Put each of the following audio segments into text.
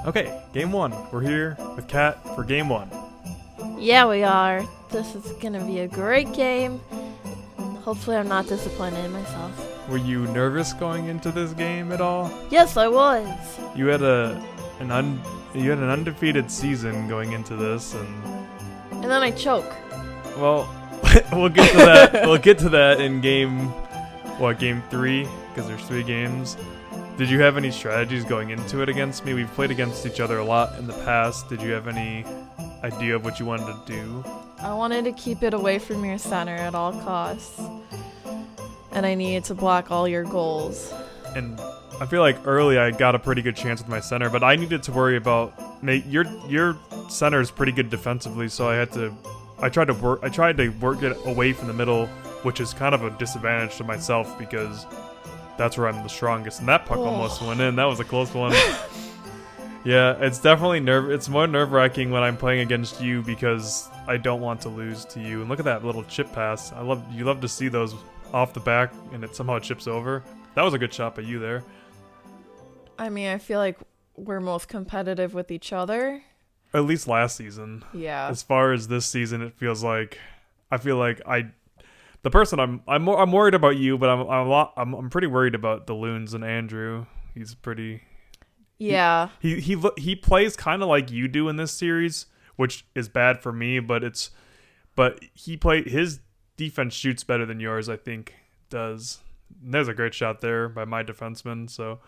Okay, game one. We're here with Kat for game one. Yeah, we are. This is gonna be a great game. And hopefully, I'm not disappointed in myself. Were you nervous going into this game at all? Yes, I was. You had an undefeated season going into this, and And then I choke. well, we'll get to that. We'll get to that in game three? Because there's 3 games. Did you have any strategies going into it against me? We've played against each other a lot in the past. Did you have any idea of what you wanted to do? I wanted to keep it away from your center at all costs. And I needed to block all your goals. And I feel like early I got a pretty good chance with my center, but I needed to worry about your center is pretty good defensively, so I tried to work it away from the middle, which is kind of a disadvantage to myself because that's where I'm the strongest. And that puck almost went in. That was a close one. Yeah, it's definitely it's more nerve-wracking when I'm playing against you because I don't want to lose to you. And look at that little chip pass. You love to see those off the back and it somehow chips over. That was a good shot by you there. I mean, I feel like we're most competitive with each other. At least last season. Yeah. As far as this season, I feel like the person I'm worried about you, but I'm pretty worried about the Loons and Andrew. He's pretty. Yeah. He plays kind of like you do in this series, which is bad for me. But his defense shoots better than yours, I think does. And there's a great shot there by my defenseman. So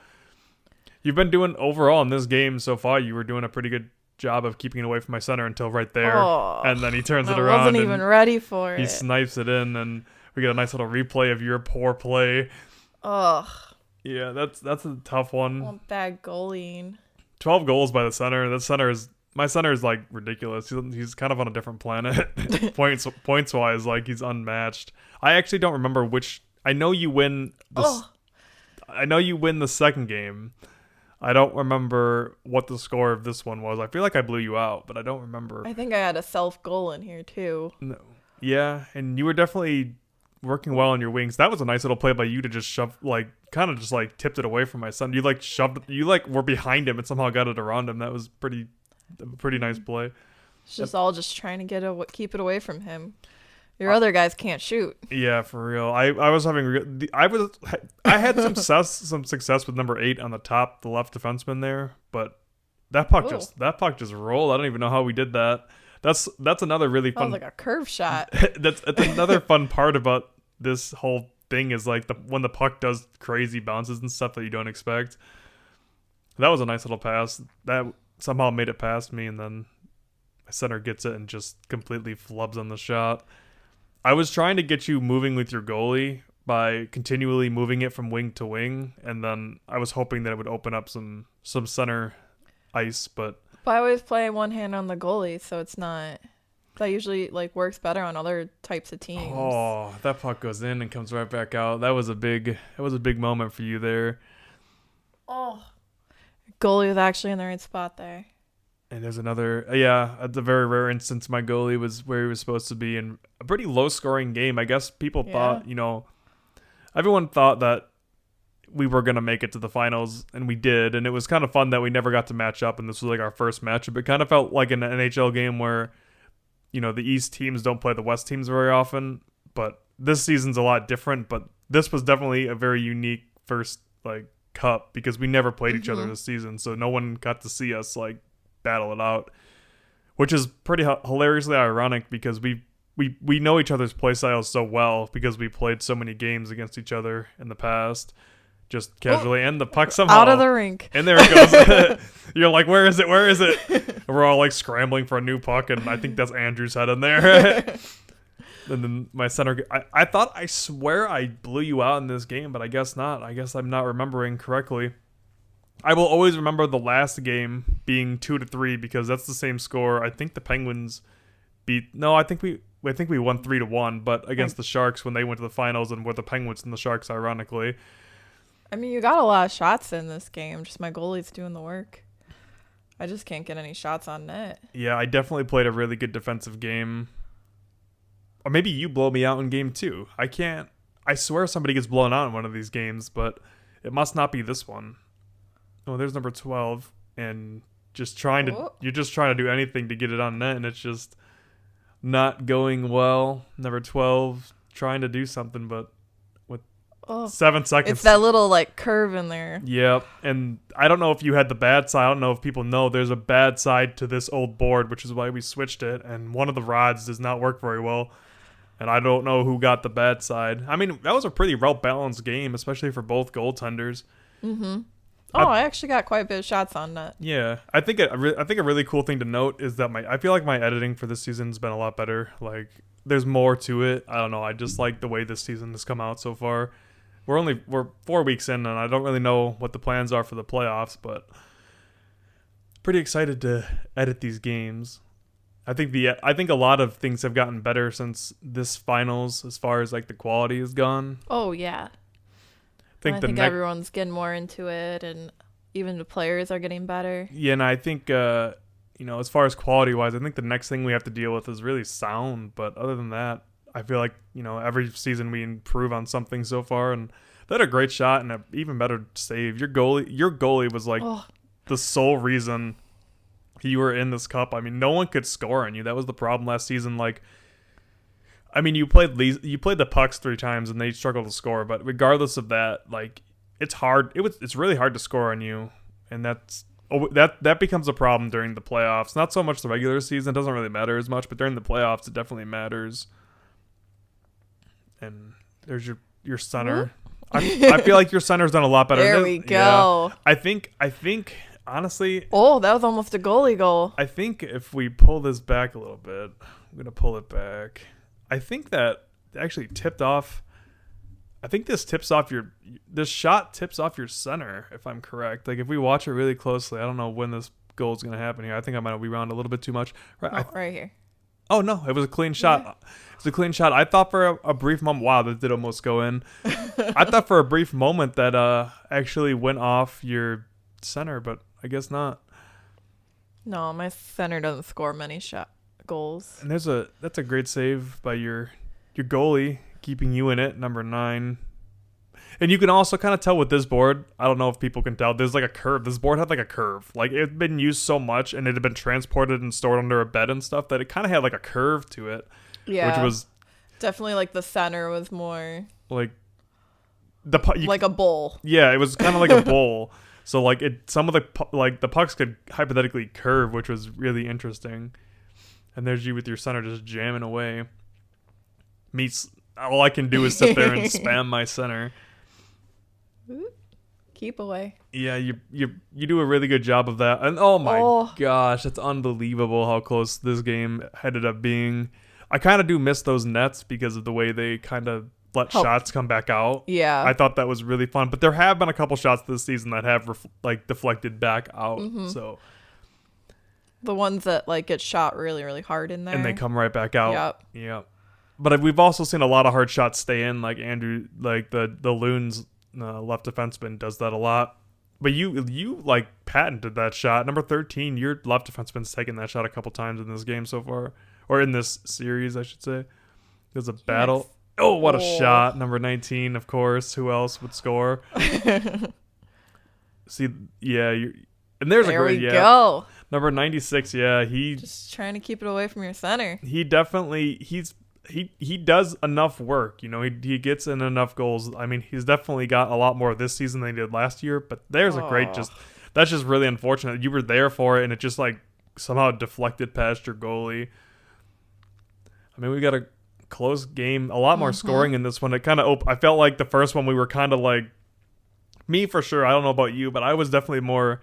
you've been doing overall in this game so far. You were doing a pretty good job of keeping it away from my center until right there, and then he turns it around. I wasn't even ready for it. He snipes it in, and we get a nice little replay of your poor play. Ugh. Yeah, that's a tough one. Well, bad goaling. 12 goals by the center. My center is like ridiculous. He's kind of on a different planet. points wise, like he's unmatched. I actually don't remember which. I know you win. I know you win the second game. I don't remember what the score of this one was. I feel like I blew you out, but I don't remember. I think I had a self goal in here too. No. Yeah, and you were definitely working well on your wings. That was a nice little play by you to just shove, kind of just tipped it away from my son. You were behind him and somehow got it around him. That was pretty nice play. It's just all just trying to keep it away from him. Your other guys can't shoot. Yeah, for real. I had some success with number 8 on the top, the left defenseman there, but that puck just rolled. I don't even know how we did that. That's another really fun. That was like a curve shot. that's another fun part about this whole thing is when the puck does crazy bounces and stuff that you don't expect. That was a nice little pass that somehow made it past me, and then my center gets it and just completely flubs on the shot. I was trying to get you moving with your goalie by continually moving it from wing to wing, and then I was hoping that it would open up some center ice, but I always play one hand on the goalie, so it's not. That usually works better on other types of teams. Oh, that puck goes in and comes right back out. That was a big moment for you there. Oh, goalie was actually in the right spot there. And there's another, at the very rare instance, my goalie was where he was supposed to be in a pretty low-scoring game. I guess people thought, everyone thought that we were going to make it to the finals, and we did. And it was kind of fun that we never got to match up, and this was our first matchup. It kind of felt like an NHL game where, the East teams don't play the West teams very often, but this season's a lot different. But this was definitely a very unique first, cup because we never played each other this season, so no one got to see us, battle it out, which is pretty hilariously ironic because we know each other's play styles so well because we played so many games against each other in the past, just casually. And the puck somehow out of the rink, and there it goes. You're like, where is it? And we're all scrambling for a new puck, and I think that's Andrew's head in there. And then my center, I swear I blew you out in this game, but I guess not. I guess I'm not remembering correctly. I will always remember the last game being 2-3 because that's the same score. I think the Penguins I think we won 3-1, but against the Sharks when they went to the finals and were the Penguins and the Sharks, ironically. I mean, you got a lot of shots in this game. Just my goalie's doing the work. I just can't get any shots on net. Yeah, I definitely played a really good defensive game. Or maybe you blow me out in game 2. I swear somebody gets blown out in one of these games, but it must not be this one. Oh, there's number 12 and you're just trying to do anything to get it on net, and it's just not going well. Number 12 trying to do something, but with 7 seconds. It's that little like curve in there. Yep. And I don't know if you had the bad side. I don't know if people know there's a bad side to this old board, which is why we switched it. And one of the rods does not work very well. And I don't know who got the bad side. I mean, that was a pretty well-balanced game, especially for both goaltenders. Mm-hmm. I actually got quite a bit of shots on net. Yeah. I think a really cool thing to note is that I feel like my editing for this season's been a lot better. Like, there's more to it. I don't know. I just like the way this season has come out so far. We're 4 weeks in, and I don't really know what the plans are for the playoffs, but pretty excited to edit these games. I think a lot of things have gotten better since this finals, as far as like the quality has gone. Oh yeah, I think everyone's getting more into it, and even the players are getting better. Yeah, and I think as far as quality wise, I think the next thing we have to deal with is really sound. But other than that, I feel like every season we improve on something so far, and they had a great shot and an even better save. Your goalie was like the sole reason you were in this cup. I mean, no one could score on you. That was the problem last season. Like, I mean, you played the pucks 3 times and they struggled to score. But regardless of that, like, it's hard. It's really hard to score on you, and that becomes a problem during the playoffs. Not so much the regular season; it doesn't really matter as much. But during the playoffs, it definitely matters. And there's your center. I feel like your center's done a lot better. There we go. Yeah. I think. Honestly, that was almost a goalie goal. I think if we pull this back a little bit, I'm gonna pull it back. I think that actually tipped off. I think this shot tips off your center, if I'm correct. Like, if we watch it really closely, I don't know when this goal is gonna happen here. I think I might have rewound a little bit too much. Right here. Oh no, it was a clean shot. Yeah. It's a clean shot. I thought for a brief moment, wow, that did almost go in. I thought for a brief moment that actually went off your center, but I guess not. No, my center doesn't score many goals. And that's a great save by your goalie, keeping you in it, number 9. And you can also kind of tell with this board, I don't know if people can tell, there's like a curve. This board had like a curve. Like, it had been used so much and it had been transported and stored under a bed and stuff that it kind of had like a curve to it. Yeah. Which was definitely like the center was more like like a bowl. Yeah, it was kind of like a bowl. So like some of the pucks could hypothetically curve, which was really interesting. And there's you with your center just jamming away. All I can do is sit there and spam my center. Keep away. Yeah, you do a really good job of that. And oh my gosh, it's unbelievable how close this game ended up being. I kind of do miss those nets because of the way they kind of let shots come back out. Yeah. I thought that was really fun. But there have been a couple shots this season that have deflected back out. Mm-hmm. So the ones that like get shot really, really hard in there. And they come right back out. Yep. But we've also seen a lot of hard shots stay in. Like Andrew, like the Loons left defenseman does that a lot. But you like patented that shot. Number 13, your left defenseman's taken that shot a couple times in this game so far. Or in this series, I should say. There's a battle. Yes. Oh, what a shot. Number 19, of course. Who else would score? See, yeah. And there's there a great, we go. Number 96, yeah. Just trying to keep it away from your center. He definitely, he does enough work. He gets in enough goals. I mean, he's definitely got a lot more this season than he did last year. But there's a great, that's just really unfortunate. You were there for it, and it just like somehow deflected past your goalie. I mean, we got a close game, a lot more scoring in this one. It kind of I felt like the first one we were kind of like, me for sure, I don't know about you, but I was definitely more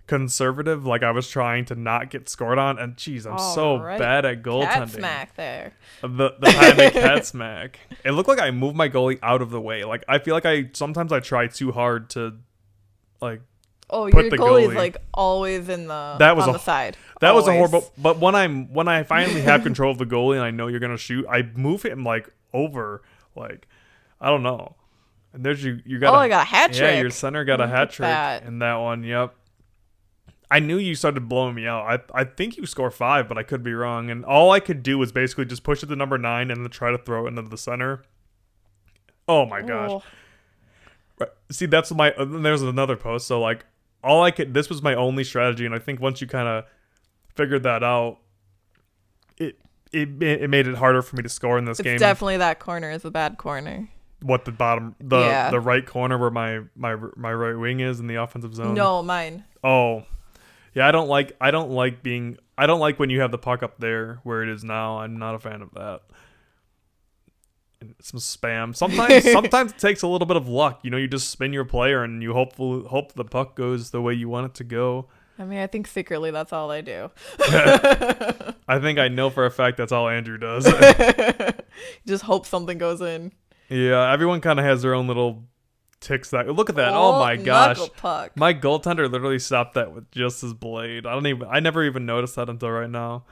conservative. Like, I was trying to not get scored on, and geez, I'm so bad at goaltending. Cat smack there. The timing cat smack. It looked like I moved my goalie out of the way. Like, I feel like sometimes I try too hard to like your goalie's like always on the side. That was a horrible. But when I finally have control of the goalie and I know you're gonna shoot, I move him like over, like, I don't know. And there's you got. I got a hat trick. Yeah, your center got a hat trick in that one. Yep. I knew you started blowing me out. I think you score 5, but I could be wrong. And all I could do was basically just push it to number 9 and then try to throw it into the center. Oh my gosh. See, that's there's another post. So like, this was my only strategy, and I think once you kind of figured that out, it made it harder for me to score in this game. It's definitely that corner is a bad corner. What, the right corner where my right wing is in the offensive zone? No, mine. Oh, yeah. I don't like when you have the puck up there where it is now. I'm not a fan of that. And some spam. Sometimes it takes a little bit of luck. You just spin your player and you hope the puck goes the way you want it to go. I mean, I think secretly that's all I do. I think I know for a fact that's all Andrew does. Just hope something goes in. Yeah, everyone kind of has their own little ticks. Look at that. Oh my gosh. Puck. My goaltender literally stopped that with just his blade. I never even noticed that until right now.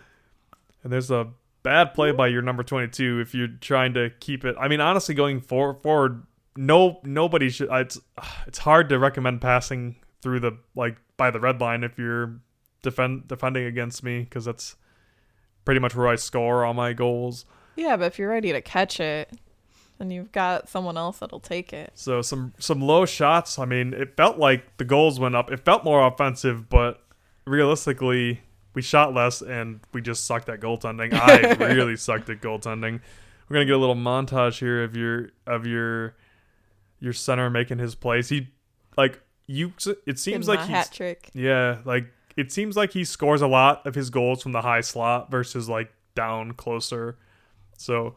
And there's a bad play by your number 22 if you're trying to keep it. I mean, honestly, going forward, nobody should. It's hard to recommend passing through by the red line if you're defending against me, because that's pretty much where I score all my goals. Yeah, but if you're ready to catch it, then you've got someone else that'll take it. So some low shots. I mean, it felt like the goals went up. It felt more offensive, but realistically, we shot less and we just sucked at goaltending. I really sucked at goaltending. We're gonna get a little montage here of your center making his plays. It seems like he's hat trick. Yeah, it seems like he scores a lot of his goals from the high slot versus down closer. So,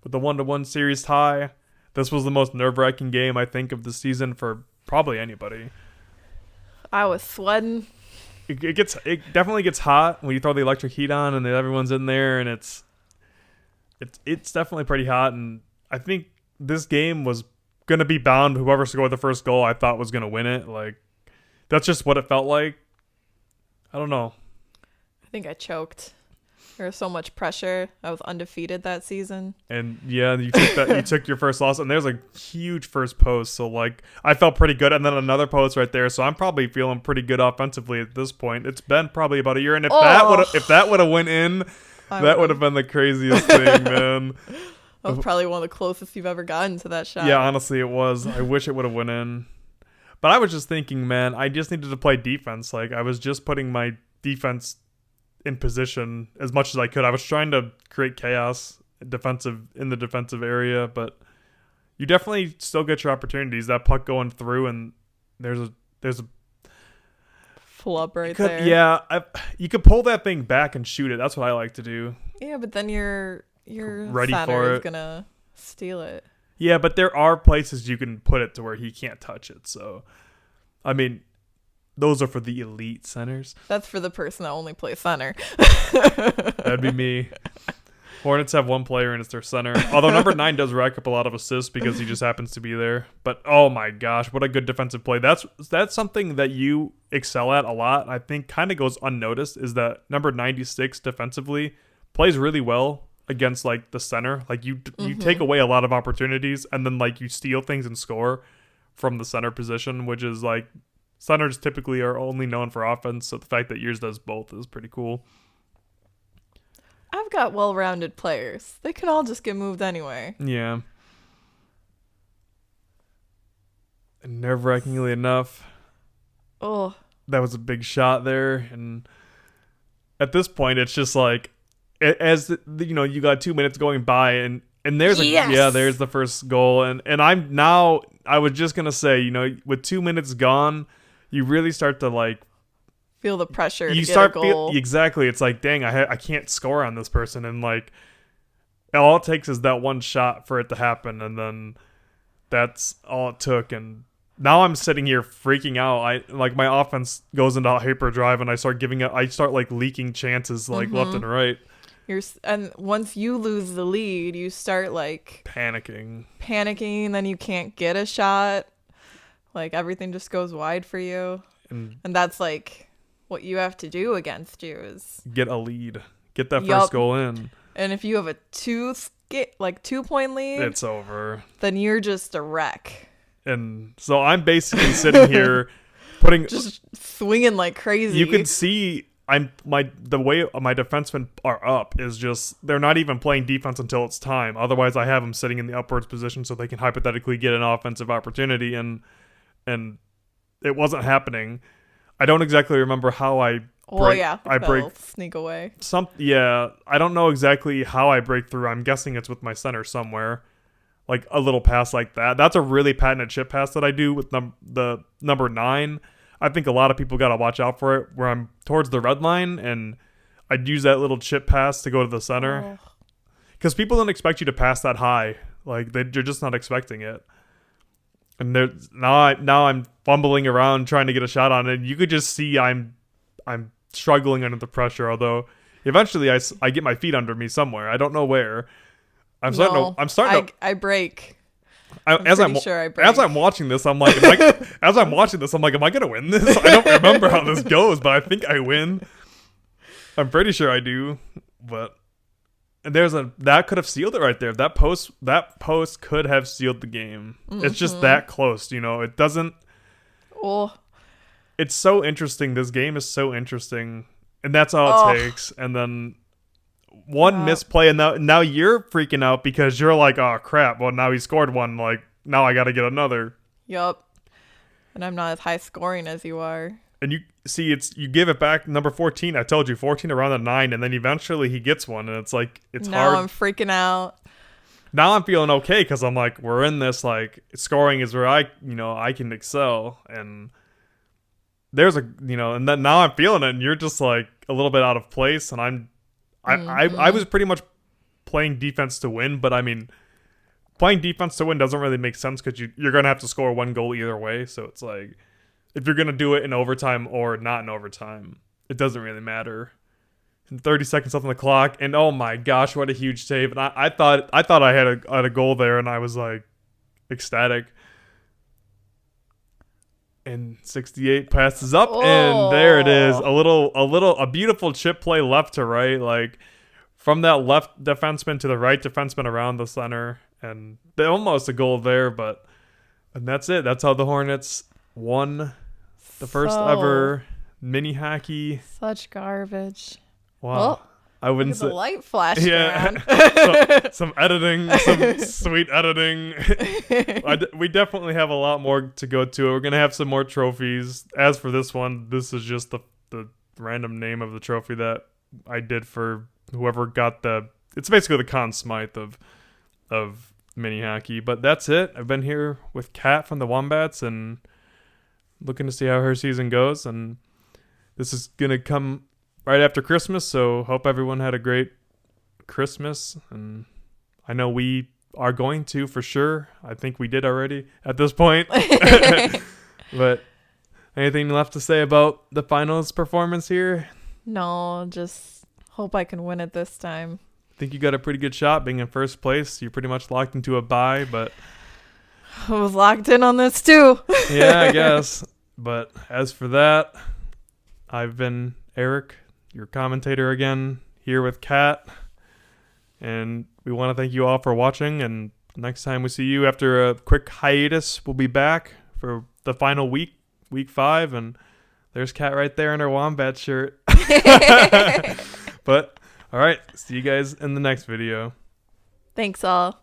with the 1-1 series tie, this was the most nerve-wracking game I think of the season for probably anybody. I was sweating. It definitely gets hot when you throw the electric heat on and everyone's in there, and it's definitely pretty hot. And I think this game was gonna be bound. Whoever scored the first goal, I thought was gonna win it. That's just what it felt like. I don't know. I think I choked. There was so much pressure. I was undefeated that season. And yeah, you took your first loss, and there's a huge first post. So I felt pretty good, and then another post right there. So I'm probably feeling pretty good offensively at this point. It's been probably about a year, and if that would have went in, that would have been the craziest thing, man. That was probably one of the closest you've ever gotten to that shot. Yeah, honestly, it was. I wish it would have went in. But I was just thinking, man, I just needed to play defense. I was just putting my defense in position as much as I could. I was trying to create chaos in the defensive area, but you definitely still get your opportunities. That puck going through, and there's a flub right there. Yeah, you could pull that thing back and shoot it. That's what I like to do. Yeah, but then your ready center for is it. Gonna steal it. Yeah, but there are places you can put it to where he can't touch it. So, I mean, those are for the elite centers. That's for the person that only plays center. That'd be me. Hornets have one player and it's their center. Although number 9 does rack up a lot of assists because he just happens to be there. But oh my gosh, what a good defensive play. That's something that you excel at a lot. I think kind of goes unnoticed is that number 96 defensively plays really well against the center. You take away a lot of opportunities, and then you steal things and score from the center position, which is centers typically are only known for offense. So the fact that yours does both is pretty cool. I've got well-rounded players. They can all just get moved anyway. Yeah. And nerve-wrackingly enough, that was a big shot there, and at this point it's just you got 2 minutes going by, and there's there's the first goal, and I was just gonna say, with 2 minutes gone, you really start to feel the pressure. You start to get a goal. Exactly. It's dang, I can't score on this person, and all it takes is that one shot for it to happen, and then that's all it took. And now I'm sitting here freaking out. My offense goes into hyperdrive, and I start leaking chances left and right. And once you lose the lead, you start panicking, then you can't get a shot. Everything just goes wide for you, and that's what you have to do against you is get a lead, get that first goal in. And if you have a 2-point lead, it's over. Then you're just a wreck. And so I'm basically sitting here just swinging like crazy. You can see the way my defensemen are up is just they're not even playing defense until it's time. Otherwise, I have them sitting in the upwards position so they can hypothetically get an offensive opportunity, and it wasn't happening. I don't exactly remember how I break sneak away. I don't know exactly how I break through. I'm guessing it's with my center somewhere. Like a little pass like that. That's a really patented chip pass that I do with the number 9. I think a lot of people got to watch out for it where I'm towards the red line and I'd use that little chip pass to go to the center. Because people don't expect you to pass that high. Like, you're just not expecting it. And now I'm fumbling around trying to get a shot on it. You could just see I'm struggling under the pressure, although eventually I get my feet under me somewhere. I don't know where. I break. As I'm watching this, I'm like, am I gonna win this? I don't remember how this goes, but I think I win. I'm pretty sure I do, but that could have sealed it right there. That post could have sealed the game. Mm-hmm. It's just that close, It doesn't. Oh. It's so interesting. This game is so interesting, and that's all it takes. And then one misplay, and now you're freaking out because you're like, oh crap. Well, now he scored one. Like, now I got to get another. Yup. And I'm not as high scoring as you are. And you see, you give it back, number 14. I told you, 14 around the 9, and then eventually he gets one, and it's like, it's hard. Now I'm freaking out. Now I'm feeling okay because I'm like, we're in this, like, scoring is where I can excel, and there's and then now I'm feeling it, and you're just like a little bit out of place, and I was pretty much playing defense to win, but I mean, playing defense to win doesn't really make sense because you're gonna have to score one goal either way, so it's like, if you're going to do it in overtime or not in overtime, it doesn't really matter. And 30 seconds left on the clock, and oh my gosh, what a huge save. And I thought I had a goal there, and I was like ecstatic. And 68 passes up, and there it is. A beautiful chip play left to right, like from that left defenseman to the right defenseman around the center. And almost a goal there, and that's it. That's how the Hornets won the first ever mini hockey. Such garbage. Wow. Well, I wouldn't say the light flash. Yeah. some editing, some sweet editing. We definitely have a lot more to go to. We're gonna have some more trophies. As for this one, this is just the random name of the trophy that I did for whoever got it's basically the Conn Smythe of mini hockey. But that's it. I've been here with Kat from the Wombats and looking to see how her season goes, and this is gonna come right after Christmas, so hope everyone had a great Christmas, and I know we are going to for sure. I think we did already at this point. But anything left to say about the finals performance here? No, just hope I can win it this time. I think you got a pretty good shot being in first place. You're pretty much locked into a bye, but I was locked in on this too. Yeah, I guess. But as for that, I've been Eric, your commentator again, here with Kat. And we want to thank you all for watching. And next time we see you after a quick hiatus, we'll be back for the final week 5. And there's Kat right there in her Wombat shirt. But, all right, see you guys in the next video. Thanks all.